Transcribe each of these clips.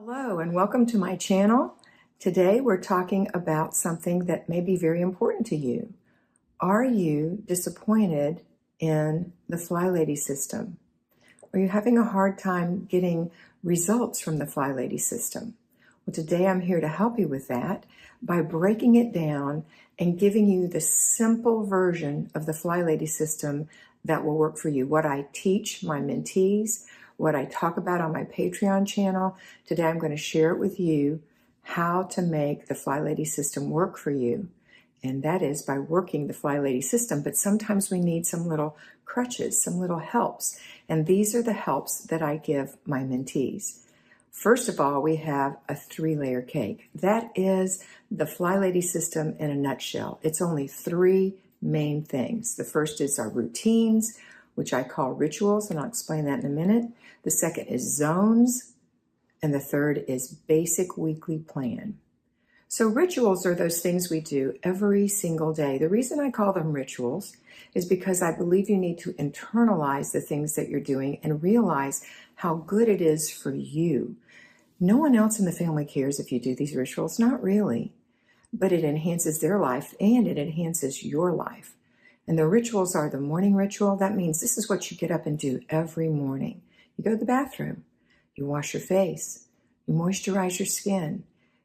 Hello and welcome to my channel. Today we're talking about something that may be very important to you. Are you disappointed in the FlyLady system? Are you having a hard time getting results from the FlyLady system? Well, today I'm here to help you with that by breaking it down and giving you the simple version of the FlyLady system that will work for you. What I teach my mentees, what I talk about on my Patreon channel. Today I'm going to share it with you how to make the FlyLady system work for you. And that is by working the FlyLady system. But sometimes we need some little crutches, some little helps. And these are the helps that I give my mentees. First of all, we have a 3-layer cake. That is the FlyLady system in a nutshell. It's only 3 main things. The first is our routines, which I call rituals, and I'll explain that in a minute. The second is zones, and the third is basic weekly plan. So rituals are those things we do every single day. The reason I call them rituals is because I believe you need to internalize the things that you're doing and realize how good it is for you. No one else in the family cares if you do these rituals, not really, but it enhances their life and it enhances your life. And the rituals are the morning ritual. That means this is what you get up and do every morning. You go to the bathroom, you wash your face, you moisturize your skin.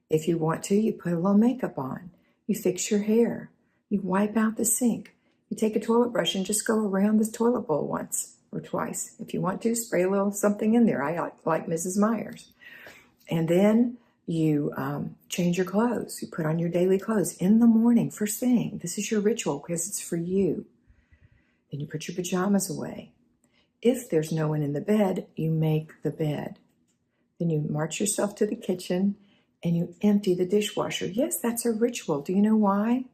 If you want to, you put a little makeup on, you fix your hair, you wipe out the sink, you take a toilet brush and just go around the toilet bowl once or twice. If you want to, spray a little something in there. I like Mrs. Myers. And then you change your clothes. You put on your daily clothes in the morning, first thing. This is your ritual because it's for you. Then you put your pajamas away. If there's no one in the bed, you make the bed. Then you march yourself to the kitchen and you empty the dishwasher. Yes, that's a ritual. Do you know why?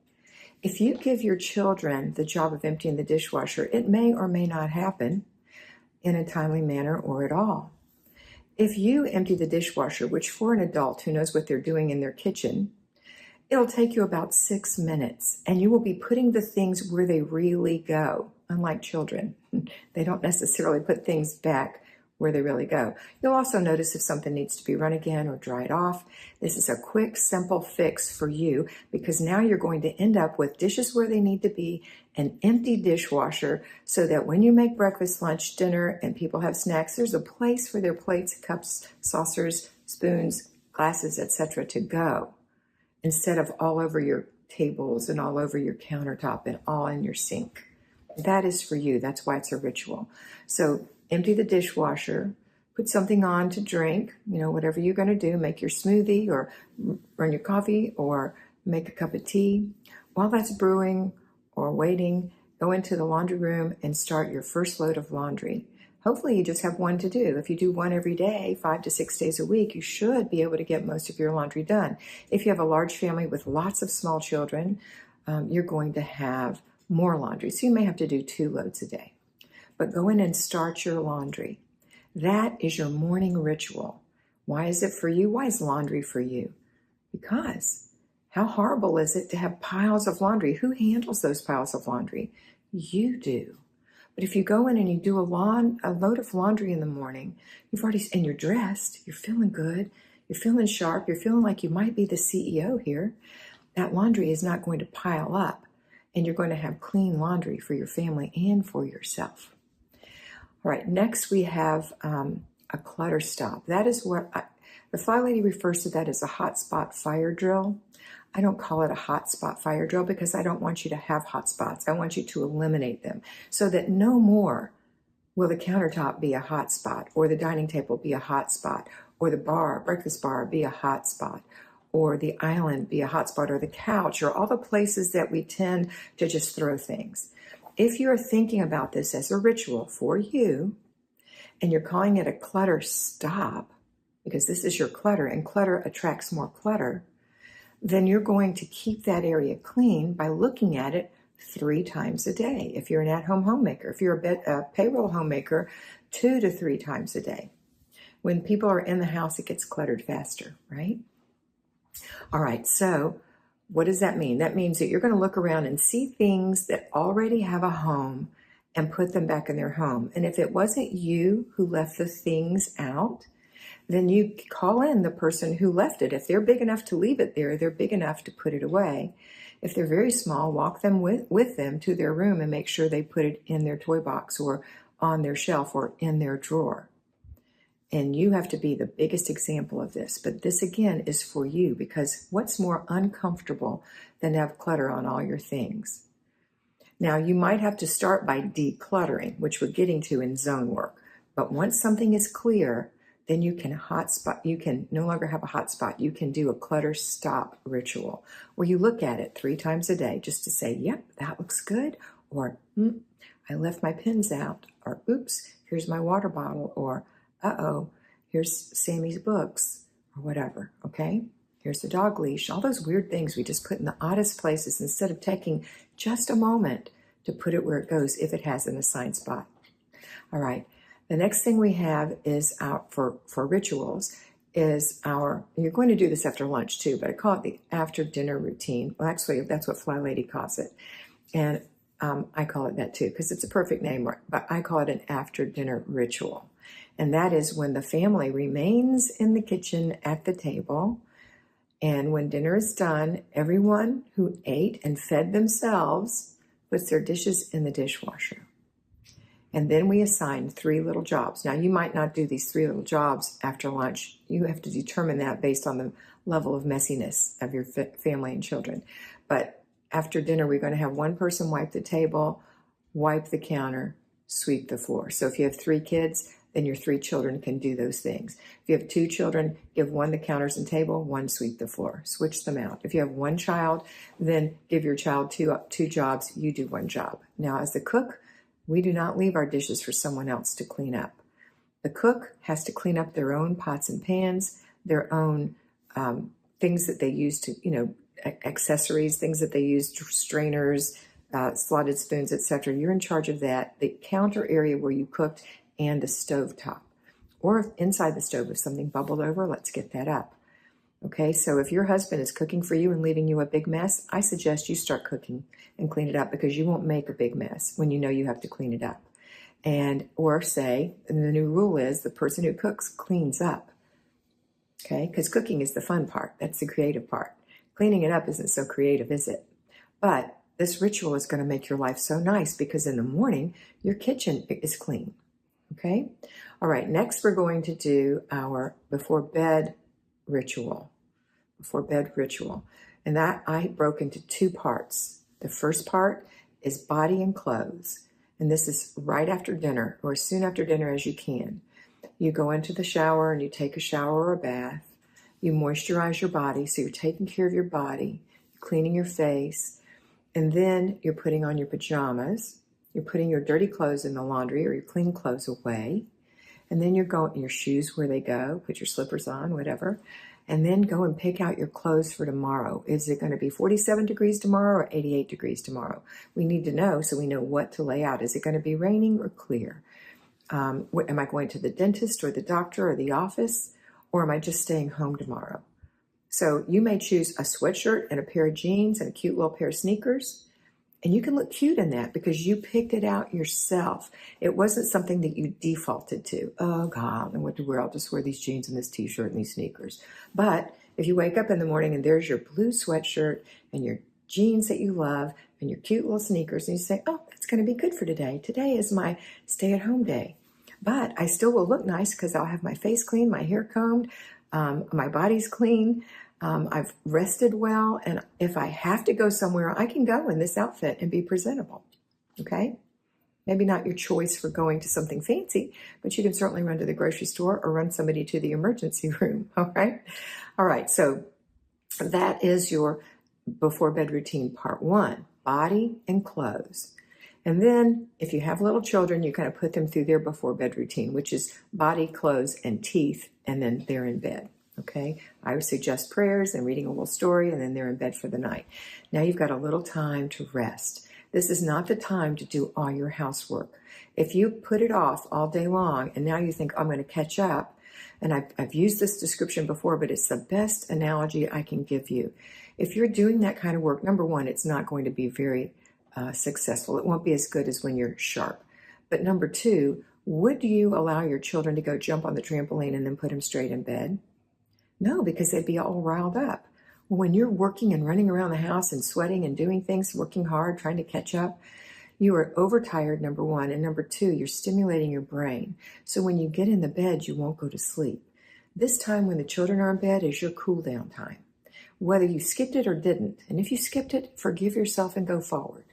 If you give your children the job of emptying the dishwasher, it may or may not happen in a timely manner or at all. If you empty the dishwasher, which for an adult who knows what they're doing in their kitchen, it'll take you about 6 minutes, and you will be putting the things where they really go. Unlike children, they don't necessarily put things back where they really go. You'll also notice if something needs to be run again or dried off. This is a quick, simple fix for you because now you're going to end up with dishes where they need to be, an empty dishwasher, so that when you make breakfast, lunch, dinner, and people have snacks, there's a place for their plates, cups, saucers, spoons, glasses, etc. to go, instead of all over your tables and all over your countertop and all in your sink. That is for you. That's why it's a ritual. So empty the dishwasher, put something on to drink, whatever you're going to do, make your smoothie or run your coffee or make a cup of tea. While that's brewing or waiting, go into the laundry room and start your first load of laundry. Hopefully you just have one to do. If you do one every day, 5 to 6 days a week, you should be able to get most of your laundry done. If you have a large family with lots of small children, you're going to have more laundry. So you may have to do 2 loads a day. But go in and start your laundry. That is your morning ritual. Why is it for you? Why is laundry for you? Because how horrible is it to have piles of laundry? Who handles those piles of laundry? You do. But if you go in and you do a load of laundry in the morning, and you're dressed, you're feeling good, you're feeling sharp, you're feeling like you might be the CEO here, that laundry is not going to pile up, and you're going to have clean laundry for your family and for yourself. All right, next we have a clutter stop. That is what the FlyLady refers to that as a hotspot fire drill. I don't call it a hotspot fire drill because I don't want you to have hot spots. I want you to eliminate them so that no more will the countertop be a hot spot, or the dining table be a hot spot, or the breakfast bar be a hot spot, or the island be a hot spot, or the couch, or all the places that we tend to just throw things. If you're thinking about this as a ritual for you, and you're calling it a clutter stop, because this is your clutter, and clutter attracts more clutter, then you're going to keep that area clean by looking at it 3 times a day. If you're an at-home homemaker, if you're a payroll homemaker, 2 to 3 times a day. When people are in the house, it gets cluttered faster, right? All right, so what does that mean? That means that you're going to look around and see things that already have a home and put them back in their home. And if it wasn't you who left the things out, then you call in the person who left it. If they're big enough to leave it there, they're big enough to put it away. If they're very small, walk them with them to their room and make sure they put it in their toy box or on their shelf or in their drawer. And you have to be the biggest example of this. But this, again, is for you, because what's more uncomfortable than to have clutter on all your things? Now, you might have to start by decluttering, which we're getting to in zone work. But once something is clear, then you can no longer have a hotspot. You can do a clutter stop ritual where you look at it 3 times a day just to say, yep, that looks good, or I left my pens out, or oops, here's my water bottle, or uh-oh, here's Sammy's books, or whatever, okay? Here's the dog leash. All those weird things we just put in the oddest places instead of taking just a moment to put it where it goes if it has an assigned spot. All right. The next thing we have is for rituals is you're going to do this after lunch too, but I call it the after dinner routine. Well, actually, that's what FlyLady calls it. And I call it that too, because it's a perfect name, but I call it an after dinner ritual. And that is when the family remains in the kitchen at the table. And when dinner is done, everyone who ate and fed themselves puts their dishes in the dishwasher. And then we assign 3 little jobs. Now, you might not do these 3 little jobs after lunch. You have to determine that based on the level of messiness of your family and children. But after dinner, we're going to have one person wipe the table, wipe the counter, sweep the floor. So if you have 3 kids, then your 3 children can do those things. If you have 2 children, give one the counters and table, one sweep the floor. Switch them out. If you have 1 child, then give your child two jobs. You do 1 job. Now, as the cook, we do not leave our dishes for someone else to clean up. The cook has to clean up their own pots and pans, their own things that they use to, accessories, things that they use, strainers, slotted spoons, etc. You're in charge of that. The counter area where you cooked and the stove top. Or if inside the stove, if something bubbled over, let's get that up. Okay, so if your husband is cooking for you and leaving you a big mess, I suggest you start cooking and clean it up, because you won't make a big mess when you know you have to clean it up. Or say, and the new rule is the person who cooks cleans up. Okay, because cooking is the fun part. That's the creative part. Cleaning it up isn't so creative, is it? But this ritual is going to make your life so nice, because in the morning, your kitchen is clean. Okay? All right, next we're going to do our before bed ritual. And that I broke into 2 parts. The first part is body and clothes. And this is right after dinner, or as soon after dinner as you can. You go into the shower and you take a shower or a bath. You moisturize your body, so you're taking care of your body, you're cleaning your face, and then you're putting on your pajamas. You're putting your dirty clothes in the laundry or your clean clothes away. And then you're going, your shoes where they go, put your slippers on, whatever. And then go and pick out your clothes for tomorrow. Is it going to be 47 degrees tomorrow or 88 degrees tomorrow? We need to know so we know what to lay out. Is it going to be raining or clear? Am I going to the dentist or the doctor or the office? Or am I just staying home tomorrow? So you may choose a sweatshirt and a pair of jeans and a cute little pair of sneakers. And you can look cute in that because you picked it out yourself. It wasn't something that you defaulted to. Oh, God, and what to wear? I'll just wear these jeans and this t-shirt and these sneakers. But if you wake up in the morning and there's your blue sweatshirt and your jeans that you love and your cute little sneakers, and you say, oh, that's going to be good for today. Today is my stay-at-home day. But I still will look nice because I'll have my face clean, my hair combed, my body's clean. I've rested well, and if I have to go somewhere, I can go in this outfit and be presentable, okay? Maybe not your choice for going to something fancy, but you can certainly run to the grocery store or run somebody to the emergency room, all right? All right, so that is your before bed routine part 1, body and clothes. And then if you have little children, you kind of put them through their before bed routine, which is body, clothes, and teeth, and then they're in bed. Okay, I would suggest prayers and reading a little story, and then they're in bed for the night. Now you've got a little time to rest. This is not the time to do all your housework. If you put it off all day long, and now you think, I'm going to catch up, and I've used this description before, but it's the best analogy I can give you. If you're doing that kind of work, number 1, it's not going to be very successful. It won't be as good as when you're sharp. But number 2, Would you allow your children to go jump on the trampoline and then put them straight in bed? No, because they'd be all riled up. When you're working and running around the house and sweating and doing things, working hard, trying to catch up, you are overtired, number one. And number two, you're stimulating your brain. So when you get in the bed, you won't go to sleep. This time when the children are in bed is your cool down time, whether you skipped it or didn't. And if you skipped it, forgive yourself and go forward.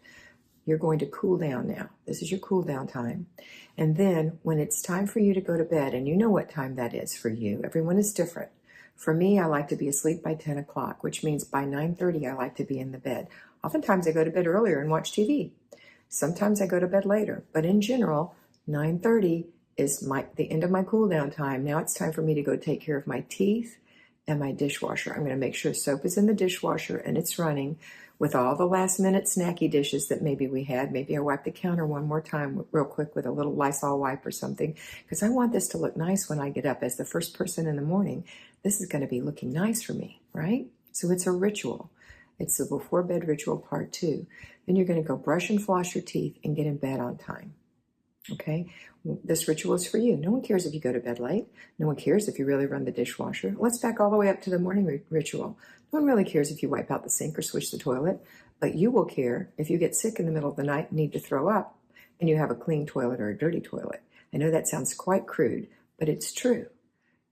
You're going to cool down now. This is your cool down time. And then when it's time for you to go to bed, and you know what time that is for you, everyone is different. For me, I like to be asleep by 10 o'clock, which means by 9:30, I like to be in the bed. Oftentimes I go to bed earlier and watch TV. Sometimes I go to bed later, but in general, 9:30 is the end of my cool down time. Now it's time for me to go take care of my teeth and my dishwasher. I'm going to make sure soap is in the dishwasher and it's running with all the last minute snacky dishes that maybe we had. Maybe I wipe the counter one more time real quick with a little Lysol wipe or something, because I want this to look nice when I get up as the first person in the morning. This is going to be looking nice for me, right? So it's a ritual. It's the before bed ritual part 2. Then you're going to go brush and floss your teeth and get in bed on time. Okay? This ritual is for you. No one cares if you go to bed late. No one cares if you really run the dishwasher. Let's back all the way up to the morning ritual. No one really cares if you wipe out the sink or switch the toilet, but you will care if you get sick in the middle of the night and need to throw up and you have a clean toilet or a dirty toilet. I know that sounds quite crude, but it's true.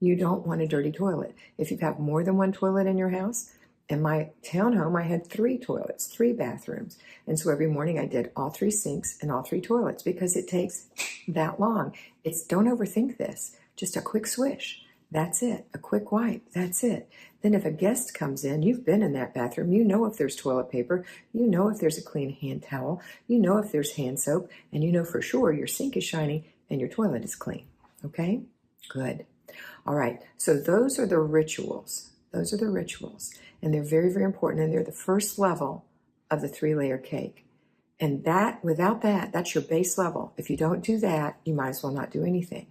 You don't want a dirty toilet. If you have more than one toilet in your house, in my townhome, I had 3 toilets, 3 bathrooms. And so every morning I did all 3 sinks and all 3 toilets because it takes that long. Don't overthink this. Just a quick swish. That's it. A quick wipe. That's it. Then if a guest comes in, you've been in that bathroom. You know if there's toilet paper. You know if there's a clean hand towel. You know if there's hand soap. And you know for sure your sink is shiny and your toilet is clean. Okay? Good. All right. So those are the rituals. Those are the rituals. And they're very, very important. And they're the first level of the 3-layer cake. And without that, that's your base level. If you don't do that, you might as well not do anything.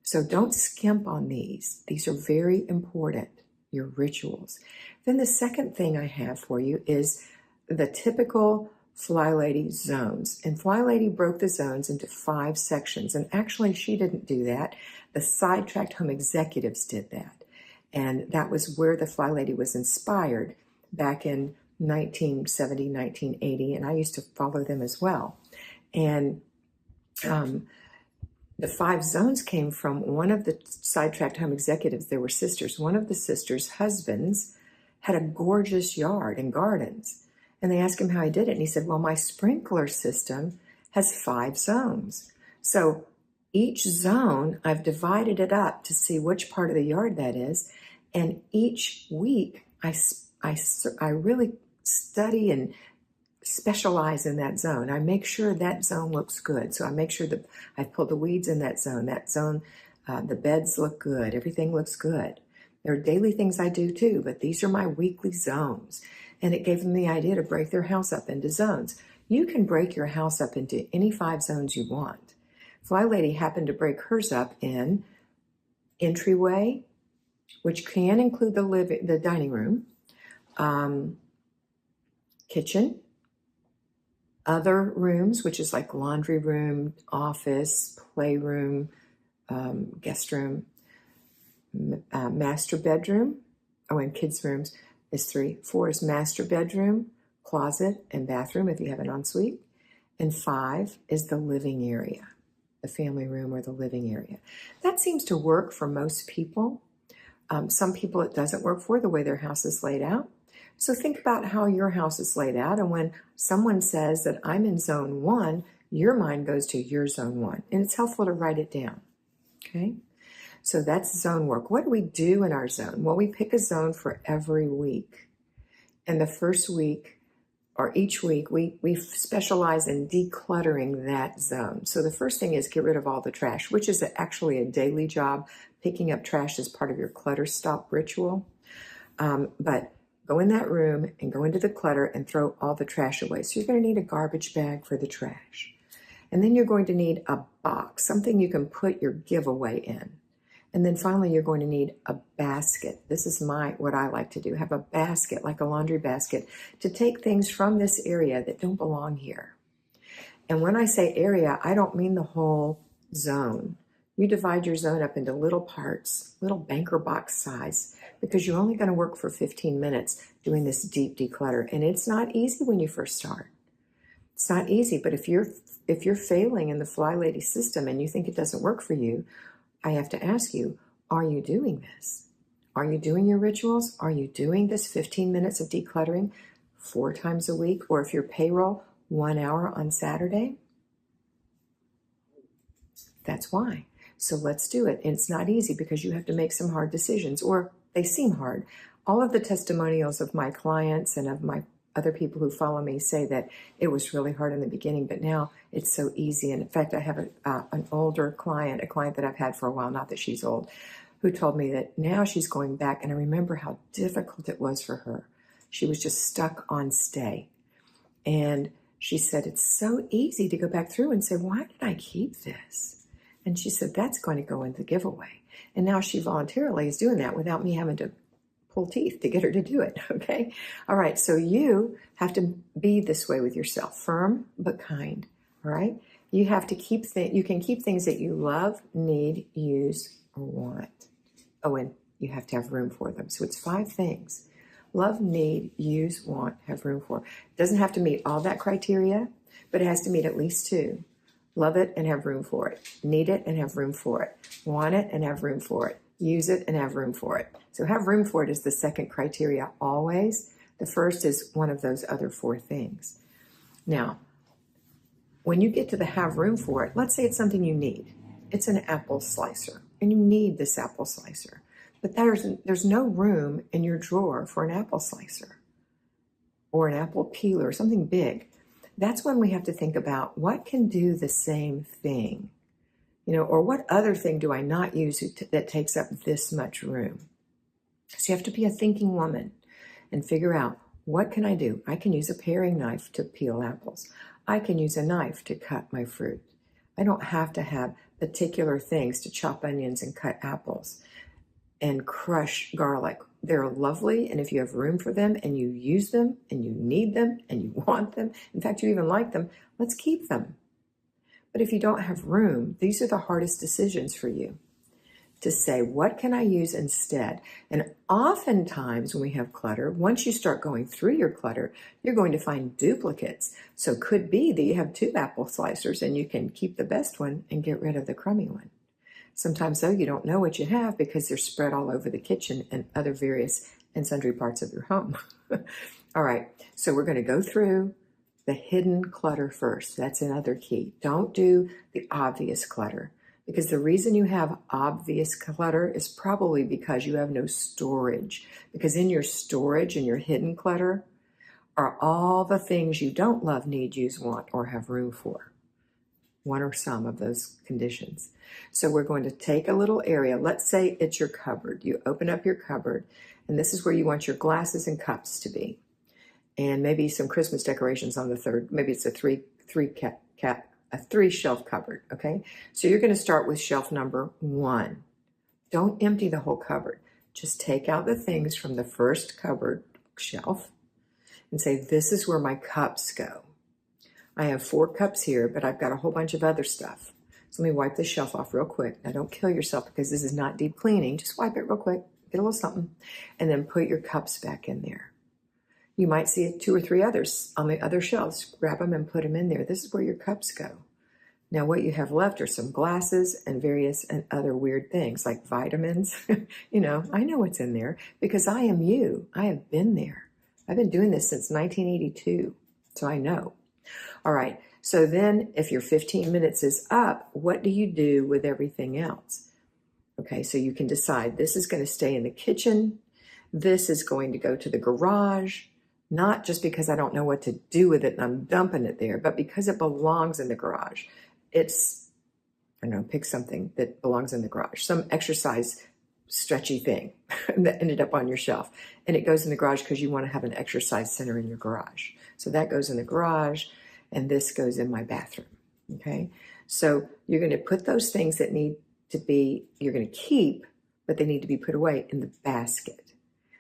So don't skimp on these. These are very important, your rituals. Then the second thing I have for you is the typical FlyLady zones. And FlyLady broke the zones into 5 sections. And actually, she didn't do that. The Sidetracked Home Executives did that. And that was where the FlyLady was inspired back in 1970, 1980. And I used to follow them as well. And the 5 zones came from one of the Sidetracked Home Executives. There were sisters. One of the sisters' husbands had a gorgeous yard and gardens. And they asked him how he did it. And he said, well, my sprinkler system has 5 zones. So each zone, I've divided it up to see which part of the yard that is. And each week, I really study and specialize in that zone. I make sure that zone looks good. So I make sure that I've pulled the weeds in that zone. That zone, the beds look good. Everything looks good. There are daily things I do too, but these are my weekly zones. And it gave them the idea to break their house up into zones. You can break your house up into any 5 zones you want. FlyLady happened to break hers up in entryway, which can include the dining room, kitchen, other rooms, which is like laundry room, office, playroom, guest room, master bedroom. Oh, and kids' rooms is 3. 4 is master bedroom, closet, and bathroom if you have an ensuite. And 5 is the living area, the family room or the living area. That seems to work for most people. Some people it doesn't work for, the way their house is laid out. So think about how your house is laid out. And when someone says that I'm in zone 1, your mind goes to your zone 1. And it's helpful to write it down. Okay? So that's zone work. What do we do in our zone? Well, we pick a zone for every week. And the first week, or each week, we specialize in decluttering that zone. So the first thing is get rid of all the trash, which is actually a daily job. Picking up trash is part of your clutter stop ritual. But go in that room and go into the clutter and throw all the trash away. So you're going to need a garbage bag for the trash. And then you're going to need a box, something you can put your giveaway in. And then finally, you're going to need a basket. This is what I like to do. Have a basket, like a laundry basket, to take things from this area that don't belong here. And when I say area, I don't mean the whole zone. You divide your zone up into little parts, little banker box size, because you're only going to work for 15 minutes doing this deep declutter. And it's not easy when you first start. It's not easy, but if you're failing in the FlyLady system and you think it doesn't work for you, I have to ask you, are you doing this? Are you doing your rituals? Are you doing this 15 minutes of decluttering 4 times a week? Or if you're payroll, 1 hour on Saturday? That's why. So let's do it. And it's not easy because you have to make some hard decisions, or they seem hard. All of the testimonials of my clients and of my other people who follow me say that it was really hard in the beginning, but now it's so easy. And in fact, I have an older client, a client that I've had for a while, not that she's old, who told me that now she's going back, and I remember how difficult it was for her. She was just stuck on stay. And she said, it's so easy to go back through and say, why did I keep this? And she said, that's going to go in the giveaway. And now she voluntarily is doing that without me having to pull teeth to get her to do it, okay? All right, so you have to be this way with yourself, firm but kind, all right? You have to keep you can keep things that you love, need, use, or want. Oh, and you have to have room for them. So it's 5 things. Love, need, use, want, have room for. It doesn't have to meet all that criteria, but it has to meet at least 2. Love it and have room for it. Need it and have room for it. Want it and have room for it. Use it and have room for it. So have room for it is the second criteria always. The first is one of those other 4 things. Now, when you get to the have room for it, let's say it's something you need. It's an apple slicer, and you need this apple slicer. But there's no room in your drawer for an apple slicer or an apple peeler, something big. That's when we have to think about what can do the same thing. Or what other thing do I not use that takes up this much room? So you have to be a thinking woman and figure out, what can I do? I can use a paring knife to peel apples. I can use a knife to cut my fruit. I don't have to have particular things to chop onions and cut apples and crush garlic. They're lovely, and if you have room for them and you use them and you need them and you want them, in fact, you even like them, let's keep them. But if you don't have room, these are the hardest decisions for you to say, what can I use instead? And oftentimes when we have clutter, once you start going through your clutter, you're going to find duplicates. So it could be that you have 2 apple slicers and you can keep the best one and get rid of the crummy one. Sometimes, though, you don't know what you have because they're spread all over the kitchen and other various and sundry parts of your home. All right, so we're going to go through the hidden clutter first. That's another key. Don't do the obvious clutter, because the reason you have obvious clutter is probably because you have no storage. Because in your storage and your hidden clutter are all the things you don't love, need, use, want, or have room for. One or some of those conditions. So we're going to take a little area. Let's say it's your cupboard. You open up your cupboard, and this is where you want your glasses and cups to be. And maybe some Christmas decorations on the third. Maybe it's a three shelf cupboard, okay? So you're going to start with shelf number 1. Don't empty the whole cupboard. Just take out the things from the first cupboard shelf and say, this is where my cups go. I have 4 cups here, but I've got a whole bunch of other stuff. So let me wipe this shelf off real quick. Now don't kill yourself because this is not deep cleaning. Just wipe it real quick, get a little something, and then put your cups back in there. You might see 2 or 3 others on the other shelves. Grab them and put them in there. This is where your cups go. Now what you have left are some glasses and various and other weird things like vitamins. I know what's in there because I am you. I have been there. I've been doing this since 1982, so I know. All right, so then if your 15 minutes is up, what do you do with everything else? Okay, so you can decide this is going to stay in the kitchen. This is going to go to the garage. Not just because I don't know what to do with it and I'm dumping it there, but because it belongs in the garage. It's, pick something that belongs in the garage, some exercise stretchy thing that ended up on your shelf. And it goes in the garage because you want to have an exercise center in your garage. So that goes in the garage, and this goes in my bathroom, okay? So you're going to put those things that need to be, you're going to keep, but they need to be put away in the basket.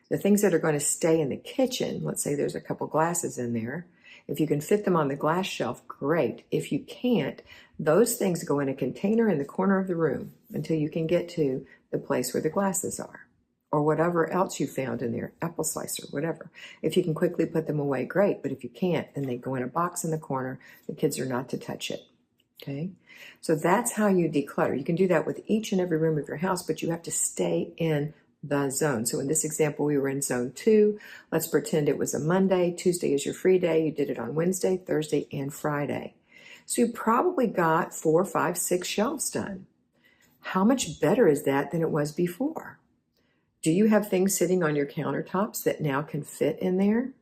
The things that are going to stay in the kitchen, let's say there's a couple glasses in there. If you can fit them on the glass shelf, great. If you can't, Those things go in a container in the corner of the room until you can get to the place where the glasses are, or whatever else you found in there, apple slicer, whatever. If you can quickly put them away, great. But if you can't, then they go in a box in the corner. The kids are not to touch it. Okay? So that's how you declutter. You can do that with each and every room of your house, but you have to stay in the zone. So in this example, we were in zone 2. Let's pretend it was a Monday. Tuesday is your free day. You did it on Wednesday, Thursday, and Friday. So you probably got 4, 5, 6 shelves done. How much better is that than it was before? Do you have things sitting on your countertops that now can fit in there?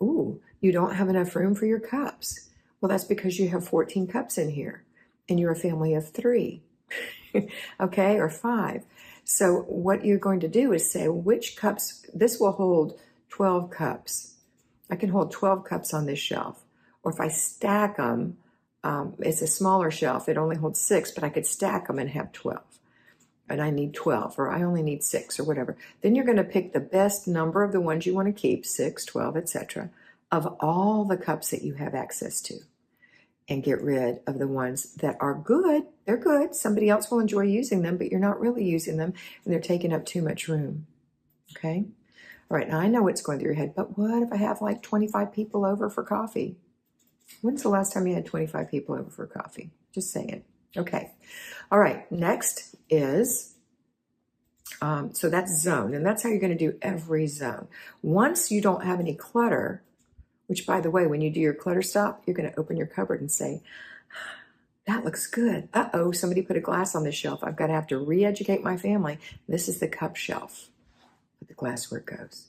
Ooh, you don't have enough room for your cups. Well, that's because you have 14 cups in here and you're a family of 3, okay, or 5. So what you're going to do is say, which cups, this will hold 12 cups. I can hold 12 cups on this shelf. Or if I stack them, it's a smaller shelf. It only holds 6, but I could stack them and have 12. And I need 12, or I only need 6, or whatever. Then you're going to pick the best number of the ones you want to keep, 6, 12, etc., of all the cups that you have access to, and get rid of the ones that are good. They're good. Somebody else will enjoy using them, but you're not really using them, and they're taking up too much room. Okay? All right, now I know what's going through your head, but what if I have like 25 people over for coffee? When's the last time you had 25 people over for coffee? Just saying. Okay. All right. Next is, so that's zone, and that's how you're going to do every zone. Once you don't have any clutter, which, by the way, when you do your clutter stop, you're going to open your cupboard and say, that looks good. Uh-oh, somebody put a glass on this shelf. I've got to have to re-educate my family. This is the cup shelf. Put the glass where it goes.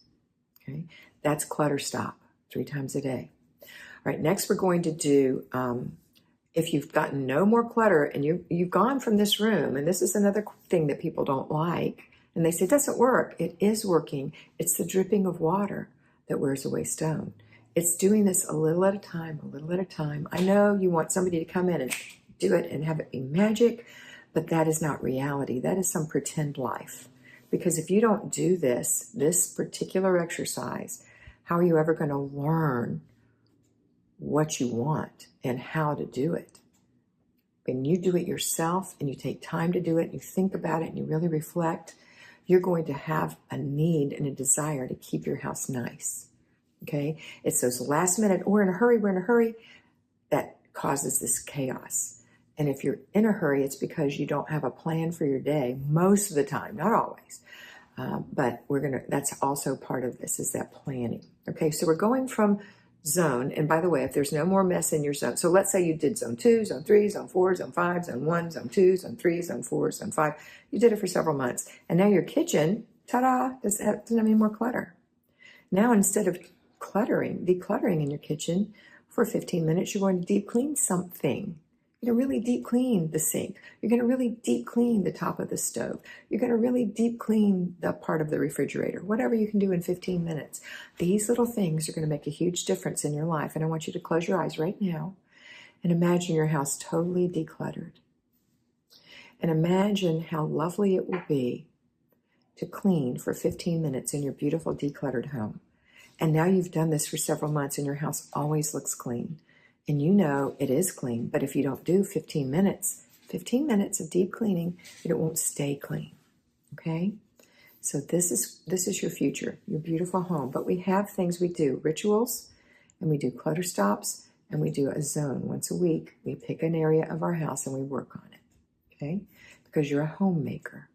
Okay. That's clutter stop 3 times a day. All right. Next, we're going to do, if you've gotten no more clutter and you've gone from this room, and this is another thing that people don't like, and they say, it doesn't work. It is working. It's the dripping of water that wears away stone. It's doing this a little at a time, a little at a time. I know you want somebody to come in and do it and have it be magic, but that is not reality. That is some pretend life. Because if you don't do this particular exercise, how are you ever going to learn what you want and how to do it? When you do it yourself and you take time to do it and you think about it and you really reflect, you're going to have a need and a desire to keep your house nice. Okay? It's those last minute, we're in a hurry, that causes this chaos. And if you're in a hurry, it's because you don't have a plan for your day most of the time, not always. But that's also part of this, is that planning. Okay, so we're going from zone, and by the way, if there's no more mess in your zone, so let's say you did zone 2, zone 3, zone 4, zone 5, zone 1, zone 2, zone 3, zone 4, zone 5. You did it for several months. And now your kitchen, ta-da, doesn't have any more clutter. Now, instead of decluttering in your kitchen for 15 minutes, you're going to deep clean something. You're going to really deep clean the sink. You're going to really deep clean the top of the stove. You're going to really deep clean the part of the refrigerator. Whatever you can do in 15 minutes. These little things are going to make a huge difference in your life. And I want you to close your eyes right now and imagine your house totally decluttered. And imagine how lovely it will be to clean for 15 minutes in your beautiful decluttered home. And now you've done this for several months and your house always looks clean. And you know it is clean, but if you don't do 15 minutes of deep cleaning, it won't stay clean. Okay? So this is your future, your beautiful home. But we have things we do, rituals, and we do clutter stops, and we do a zone. Once a week, we pick an area of our house and we work on it. Okay? Because you're a homemaker.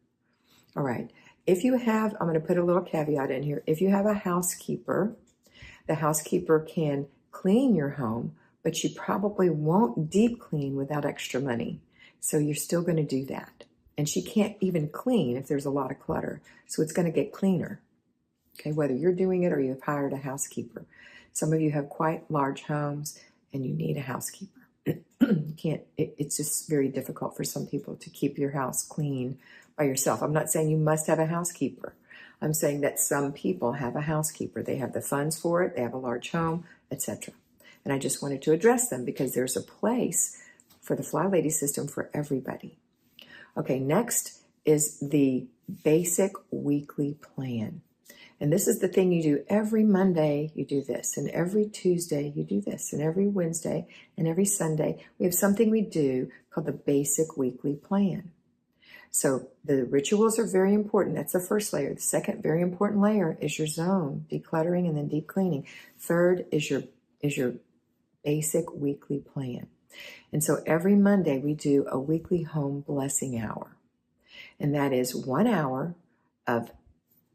All right. If you have, I'm going to put a little caveat in here. If you have a housekeeper, the housekeeper can clean your home, but she probably won't deep clean without extra money. So you're still going to do that. And she can't even clean if there's a lot of clutter. So it's going to get cleaner. Okay, whether you're doing it or you've hired a housekeeper. Some of you have quite large homes and you need a housekeeper. You can't, it's just very difficult for some people to keep your house clean by yourself. I'm not saying you must have a housekeeper. I'm saying that some people have a housekeeper. They have the funds for it. They have a large home, etc. And I just wanted to address them because there's a place for the FlyLady system for everybody. Okay, next is the basic weekly plan. And this is the thing you do every Monday, you do this, and every Tuesday you do this, and every Wednesday and every Sunday we have something we do called the basic weekly plan. So the rituals are very important. That's the first layer. The second very important layer is your zone, decluttering and then deep cleaning. Third is your basic weekly plan. And so every Monday we do a weekly home blessing hour. And that is 1 hour of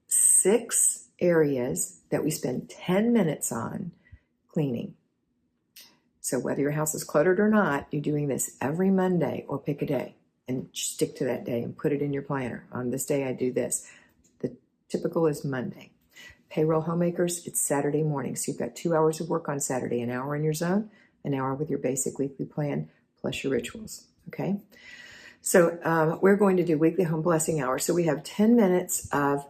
6 areas that we spend 10 minutes on cleaning. So whether your house is cluttered or not, you're doing this every Monday, or pick a day and stick to that day and put it in your planner. On this day, I do this. The typical is Monday. Payroll homemakers, it's Saturday morning. So you've got 2 hours of work on Saturday, an hour in your zone, an hour with your basic weekly plan, plus your rituals, okay? So we're going to do weekly home blessing hour. So we have 10 minutes of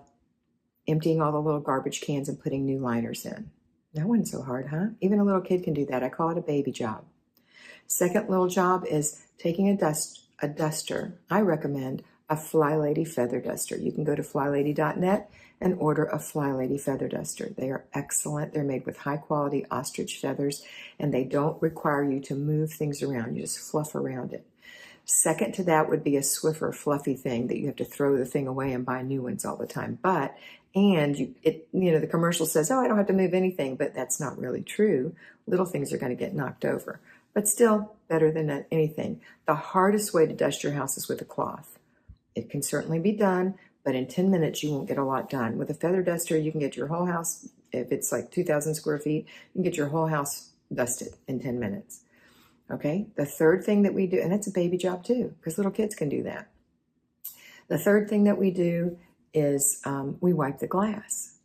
emptying all the little garbage cans and putting new liners in. That wasn't so hard, huh? Even a little kid can do that. I call it a baby job. Second little job is taking a duster. I recommend a FlyLady feather duster. You can go to flylady.net and order a FlyLady feather duster. They are excellent. They're made with high quality ostrich feathers, and they don't require you to move things around. You just fluff around it. Second to that would be a Swiffer fluffy thing that you have to throw the thing away and buy new ones all the time. The commercial says, oh, I don't have to move anything, but that's not really true. Little things are going to get knocked over, but still better than anything. The hardest way to dust your house is with a cloth. It can certainly be done, but in 10 minutes, you won't get a lot done. With a feather duster, you can get your whole house, if it's like 2,000 square feet, you can get your whole house dusted in 10 minutes. Okay, the third thing that we do, and it's a baby job too, because little kids can do that. The third thing that we do is we wipe the glass.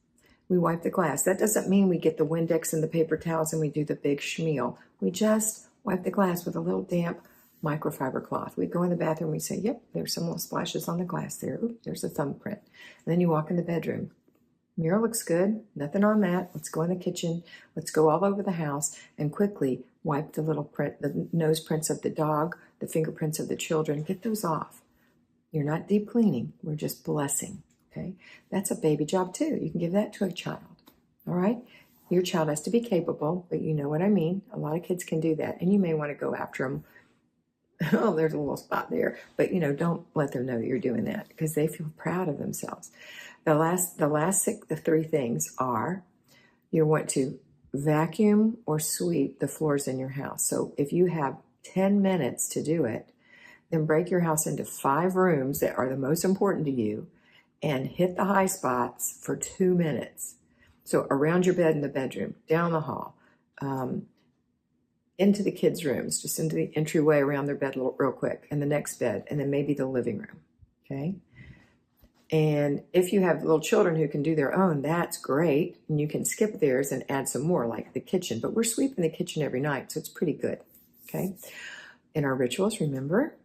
We wipe the glass. That doesn't mean we get the Windex and the paper towels and we do the big schmeal. We just wipe the glass with a little damp microfiber cloth. We go in the bathroom, we say, yep, there's some little splashes on the glass there. Oop, there's a thumbprint. And then you walk in the bedroom. Mirror looks good, nothing on that. Let's go in the kitchen. Let's go all over the house and quickly wipe the little print, the nose prints of the dog, the fingerprints of the children. Get those off. You're not deep cleaning. We're just blessing, okay? That's a baby job too. You can give that to a child, all right? Your child has to be capable, but you know what I mean. A lot of kids can do that, and you may want to go after them. Oh, there's a little spot there. But, don't let them know you're doing that because they feel proud of themselves. The three things are you want to vacuum or sweep the floors in your house. So if you have 10 minutes to do it, then break your house into 5 rooms that are the most important to you and hit the high spots for 2 minutes. So around your bed in the bedroom, down the hall, into the kids' rooms, just into the entryway around their bed real quick, and the next bed, and then maybe the living room, okay? And if you have little children who can do their own, that's great. And you can skip theirs and add some more, like the kitchen. But we're sweeping the kitchen every night, so it's pretty good, okay? In our rituals, remember?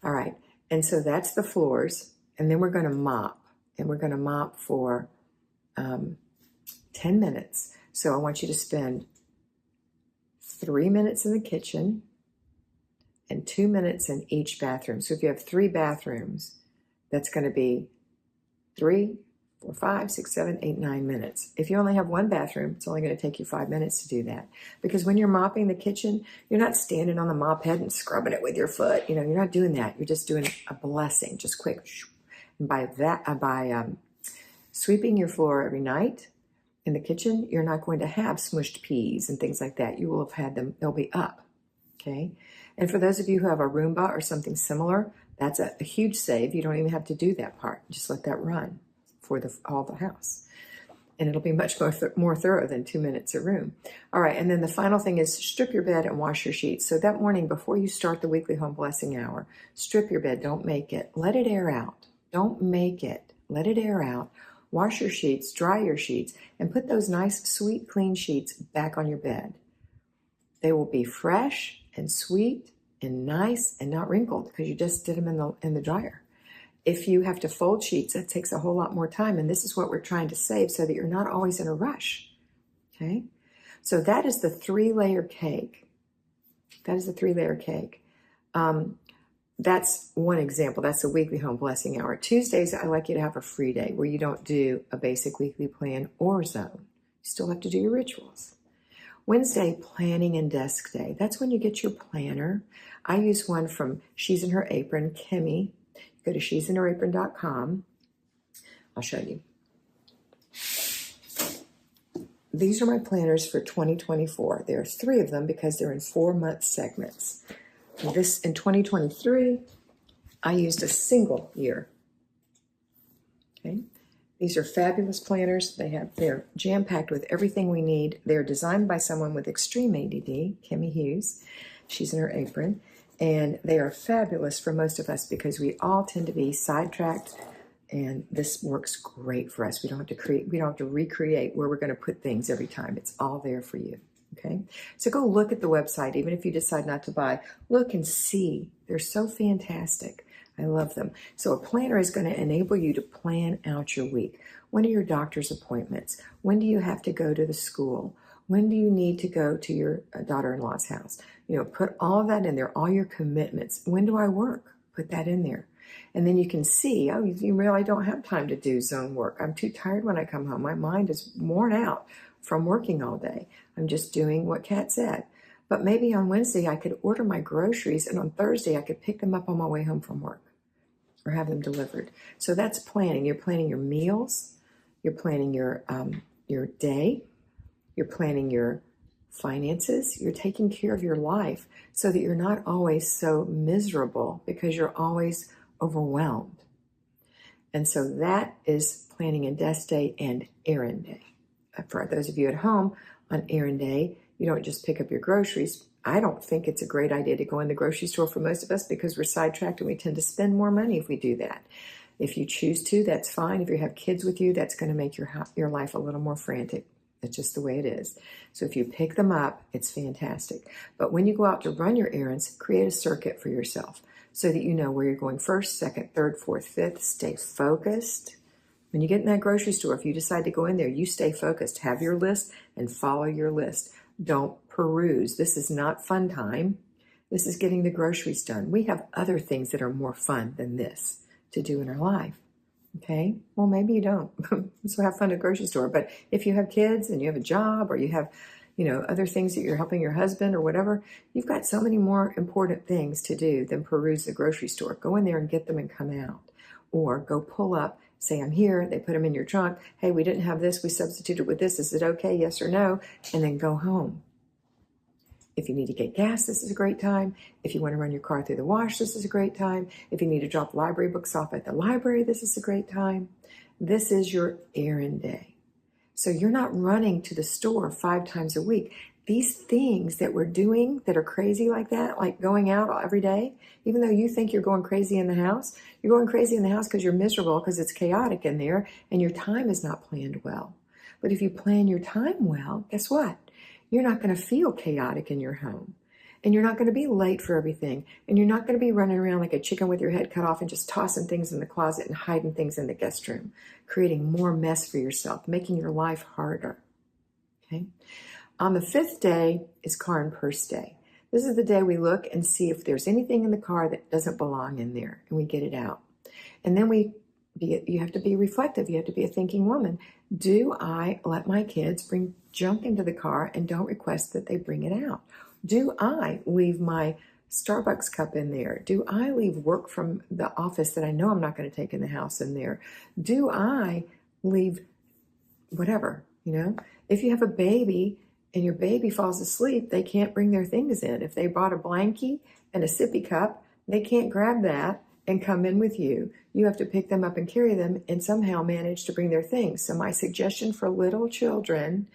All right, and so that's the floors. And then we're going to mop. And we're going to mop for 10 minutes. So I want you to spend 3 minutes in the kitchen and 2 minutes in each bathroom. So if you have 3 bathrooms, that's going to be 3, 4, 5, 6, 7, 8, 9 minutes. If you only have 1 bathroom, it's only going to take you 5 minutes to do that. Because when you're mopping the kitchen, you're not standing on the mop head and scrubbing it with your foot. You're not doing that. You're just doing a blessing, just quick. And by sweeping your floor every night in the kitchen, you're not going to have smushed peas and things like that. You will have had them, they'll be up, okay? And for those of you who have a Roomba or something similar, that's a huge save. You don't even have to do that part. Just let that run for all the house. And it'll be much more thorough than 2 minutes a room. All right, and then the final thing is strip your bed and wash your sheets. So that morning, before you start the weekly home blessing hour, strip your bed, don't make it. Let it air out. Don't make it. Let it air out. Wash your sheets, dry your sheets, and put those nice, sweet, clean sheets back on your bed. They will be fresh and sweet and nice and not wrinkled because you just did them in the dryer. If you have to fold sheets, that takes a whole lot more time, and this is what we're trying to save so that you're not always in a rush, okay? So that is the 3-layer cake. That is the 3-layer cake. that's one example. That's a weekly home blessing hour. Tuesdays, I like you to have a free day where you don't do a basic weekly plan or zone. You still have to do your rituals. Wednesday, planning and desk day. That's when you get your planner. I use one from She's in Her Apron, Kimmy. Go to she'sinherapron.com. I'll show you. These are my planners for 2024. There are 3 of them because they're in 4-month segments. This in 2023, I used a single year. Okay. These are fabulous planners. They're jam-packed with everything we need. They're designed by someone with extreme ADD, Kimmy Hughes. She's in her apron. And they are fabulous for most of us because we all tend to be sidetracked, and this works great for us. We don't have to recreate where we're going to put things every time. It's all there for you. Okay. So go look at the website, even if you decide not to buy. Look and see. They're so fantastic. I love them. So a planner is going to enable you to plan out your week. When are your doctor's appointments? When do you have to go to the school? When do you need to go to your daughter-in-law's house? Put all of that in there, all your commitments. When do I work? Put that in there. And then you can see, oh, you really don't have time to do zone work. I'm too tired when I come home. My mind is worn out from working all day. I'm just doing what Kat said. But maybe on Wednesday I could order my groceries, and on Thursday I could pick them up on my way home from work or have them delivered. So that's planning. You're planning your meals. You're planning your day. You're planning your finances. You're taking care of your life so that you're not always so miserable because you're always overwhelmed. And so that is planning and desk day and errand day. For those of you at home, on errand day, you don't just pick up your groceries. I don't think it's a great idea to go in the grocery store for most of us because we're sidetracked and we tend to spend more money if we do that. If you choose to, that's fine. If you have kids with you, that's going to make your life a little more frantic. That's just the way it is. So if you pick them up, it's fantastic. But when you go out to run your errands, create a circuit for yourself so that you know where you're going first, second, third, fourth, fifth. Stay focused. When you get in that grocery store, if you decide to go in there, you stay focused. Have your list and follow your list. Don't peruse. This is not fun time. This is getting the groceries done. We have other things that are more fun than this to do in our life. Okay? Well, maybe you don't. So have fun at the grocery store. But if you have kids and you have a job or you have, other things that you're helping your husband or whatever, you've got so many more important things to do than peruse the grocery store. Go in there and get them and come out. Or go pull up, say, I'm here. They put them in your trunk. Hey, we didn't have this. We substituted with this. Is it okay? Yes or no? And then go home. If you need to get gas, this is a great time. If you want to run your car through the wash, this is a great time. If you need to drop library books off at the library, this is a great time. This is your errand day. So you're not running to the store 5 times a week. These things that we're doing that are crazy like that, like going out every day, even though you think you're going crazy in the house, you're going crazy in the house because you're miserable, because it's chaotic in there and your time is not planned well. But if you plan your time well, guess what? You're not going to feel chaotic in your home, and you're not going to be late for everything, and you're not going to be running around like a chicken with your head cut off and just tossing things in the closet and hiding things in the guest room, creating more mess for yourself, making your life harder. Okay. On the 5th day is car and purse day. This is the day we look and see if there's anything in the car that doesn't belong in there, and we get it out. And then you have to be reflective. You have to be a thinking woman. Do I let my kids bring junk into the car and don't request that they bring it out? Do I leave my Starbucks cup in there? Do I leave work from the office that I know I'm not going to take in the house in there? Do I leave whatever, If you have a baby and your baby falls asleep, they can't bring their things in. If they brought a blankie and a sippy cup, they can't grab that and come in with you. You have to pick them up and carry them and somehow manage to bring their things. So my suggestion for little children,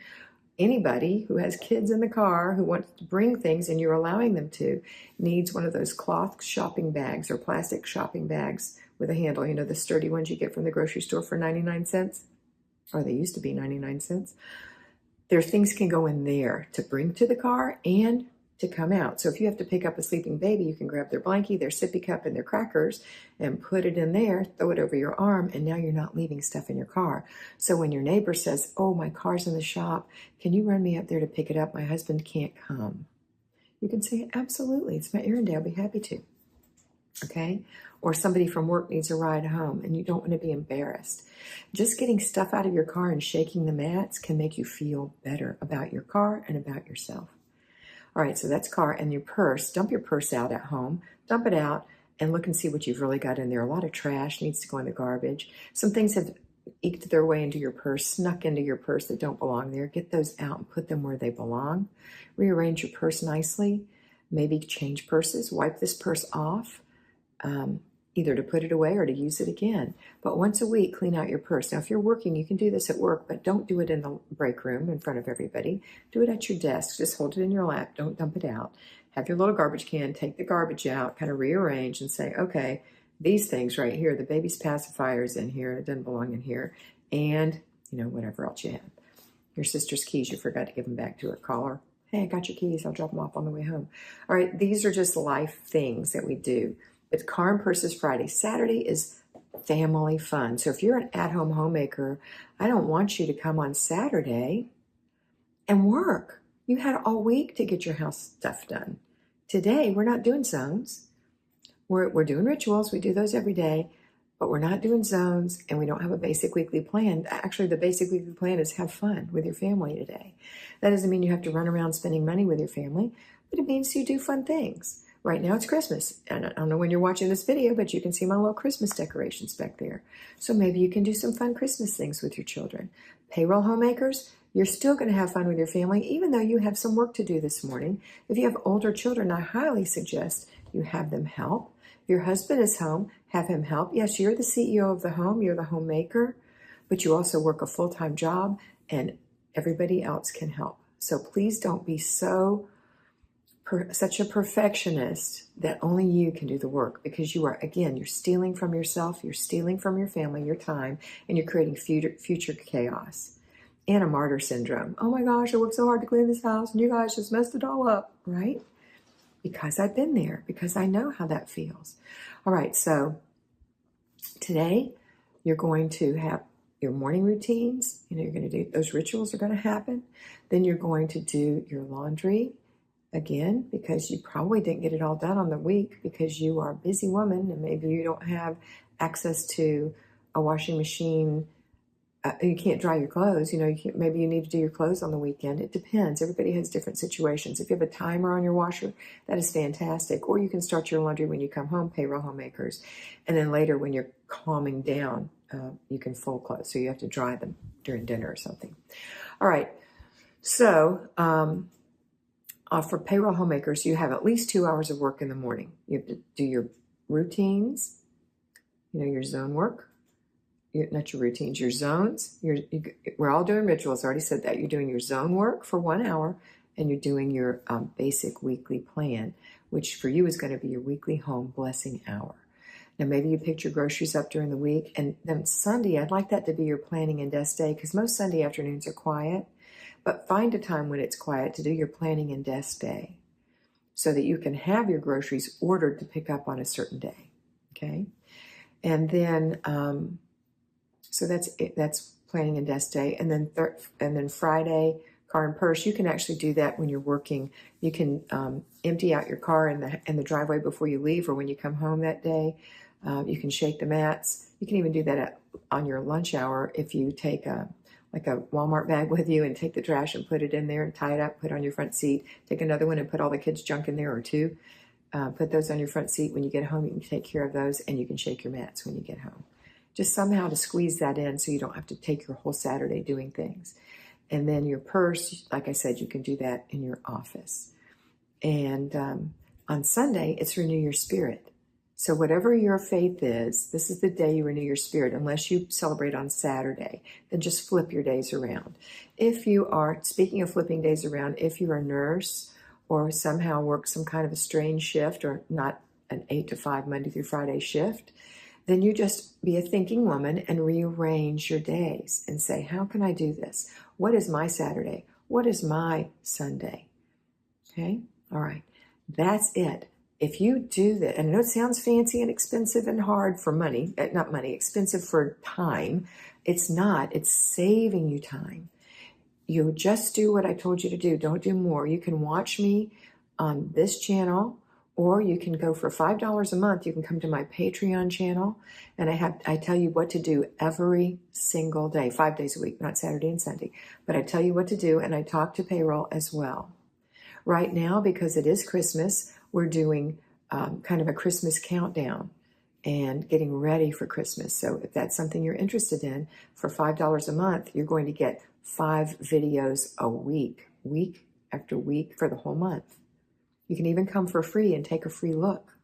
anybody who has kids in the car who wants to bring things and you're allowing them to, needs one of those cloth shopping bags or plastic shopping bags with a handle, the sturdy ones you get from the grocery store for 99 cents, or they used to be 99 cents. Their things can go in there to bring to the car and to come out. So if you have to pick up a sleeping baby, you can grab their blankie, their sippy cup, and their crackers and put it in there, throw it over your arm, and now you're not leaving stuff in your car. So when your neighbor says, oh, my car's in the shop, can you run me up there to pick it up? My husband can't come. You can say, absolutely, it's my errand day, I'll be happy to. okay? Or somebody from work needs a ride home and you don't want to be embarrassed. Just getting stuff out of your car and shaking the mats can make you feel better about your car and about yourself. All right, so that's car. And your purse. Dump your purse out at home. Dump it out and look and see what you've really got in there. A lot of trash needs to go in the garbage. Some things have eked their way into your purse, snuck into your purse that don't belong there. Get those out and put them where they belong. Rearrange your purse nicely. Maybe change purses. Wipe this purse off, either to put it away or to use it again. But once a week, clean out your purse. Now, if you're working, you can do this at work, but don't do it in the break room in front of everybody. Do it at your desk. Just hold it in your lap. Don't dump it out. Have your little garbage can. Take the garbage out, kind of rearrange and say, okay, these things right here, the baby's pacifier's in here. It doesn't belong in here. And, whatever else you have. Your sister's keys, you forgot to give them back to her. Call her. Hey, I got your keys. I'll drop them off on the way home. All right, these are just life things that we do. But car and purse is Friday. Saturday is family fun. So if you're an at-home homemaker, I don't want you to come on Saturday and work. You had all week to get your house stuff done. Today, we're not doing zones. We're doing rituals. We do those every day. But we're not doing zones, and we don't have a basic weekly plan. Actually, the basic weekly plan is have fun with your family today. That doesn't mean you have to run around spending money with your family, but it means you do fun things. Right now it's Christmas, and I don't know when you're watching this video, but you can see my little Christmas decorations back there. So maybe you can do some fun Christmas things with your children. Payroll homemakers, you're still going to have fun with your family, even though you have some work to do this morning. If you have older children, I highly suggest you have them help. If your husband is home, have him help. Yes, you're the CEO of the home, you're the homemaker, but you also work a full-time job, and everybody else can help. So please don't be such a perfectionist that only you can do the work, because you are, again, you're stealing from yourself, you're stealing from your family, your time, and you're creating future chaos and a martyr syndrome. Oh my gosh, I worked so hard to clean this house and you guys just messed it all up, right? Because I've been there, because I know how that feels. All right, so today you're going to have your morning routines. You're going to do, those rituals are going to happen. Then you're going to do your laundry. Again, because you probably didn't get it all done on the week because you are a busy woman and maybe you don't have access to a washing machine. You can't dry your clothes. Maybe you need to do your clothes on the weekend. It depends. Everybody has different situations. If you have a timer on your washer, that is fantastic. Or you can start your laundry when you come home, payroll homemakers. And then later when you're calming down, you can fold clothes. So you have to dry them during dinner or something. All right. So, for payroll homemakers, you have at least 2 hours of work in the morning. You have to do your routines, your zone work. Not your routines, your zones. We're all doing rituals. I already said that. You're doing your zone work for 1 hour, and you're doing your basic weekly plan, which for you is going to be your weekly home blessing hour. Now, maybe you picked your groceries up during the week, and then Sunday, I'd like that to be your planning and desk day, because most Sunday afternoons are quiet. But find a time when it's quiet to do your planning and desk day so that you can have your groceries ordered to pick up on a certain day, okay? And then, so that's it. That's planning and desk day. And then Friday, car and purse, you can actually do that when you're working. You can empty out your car in the driveway before you leave or when you come home that day. You can shake the mats. You can even do that on your lunch hour if you take a Walmart bag with you and take the trash and put it in there and tie it up, put it on your front seat, take another one and put all the kids' junk in there or two. Put those on your front seat. When you get home, you can take care of those, and you can shake your mats when you get home. Just somehow to squeeze that in so you don't have to take your whole Saturday doing things. And then your purse, like I said, you can do that in your office. And on Sunday, it's renew your spirit. So whatever your faith is, this is the day you renew your spirit, unless you celebrate on Saturday. Then just flip your days around. If you are, speaking of flipping days around, if you're a nurse or somehow work some kind of a strange shift or not an 8 to 5 Monday through Friday shift, then you just be a thinking woman and rearrange your days and say, how can I do this? What is my Saturday? What is my Sunday? Okay? All right. That's it. If you do that, and I know it sounds fancy and expensive and hard for money, not money, expensive for time. It's not. It's saving you time. You just do what I told you to do. Don't do more. You can watch me on this channel Or you can go for $5 a month. You can come to my Patreon channel, and I tell you what to do every single day, 5 days a week, not Saturday and Sunday. But I tell you what to do, and I talk to payroll as well. Right now, because it is Christmas, we're doing kind of a Christmas countdown and getting ready for Christmas. So if that's something you're interested in, for $5 a month, you're going to get 5 videos a week, week after week for the whole month. You can even come for free and take a free look.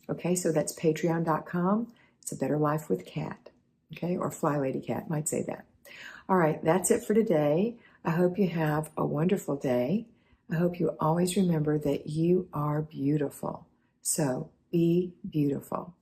Okay, so that's patreon.com. It's a Better Life with Kat. Okay, or FlyLady Kat might say that. All right, that's it for today. I hope you have a wonderful day. I hope you always remember that you are beautiful. So be beautiful.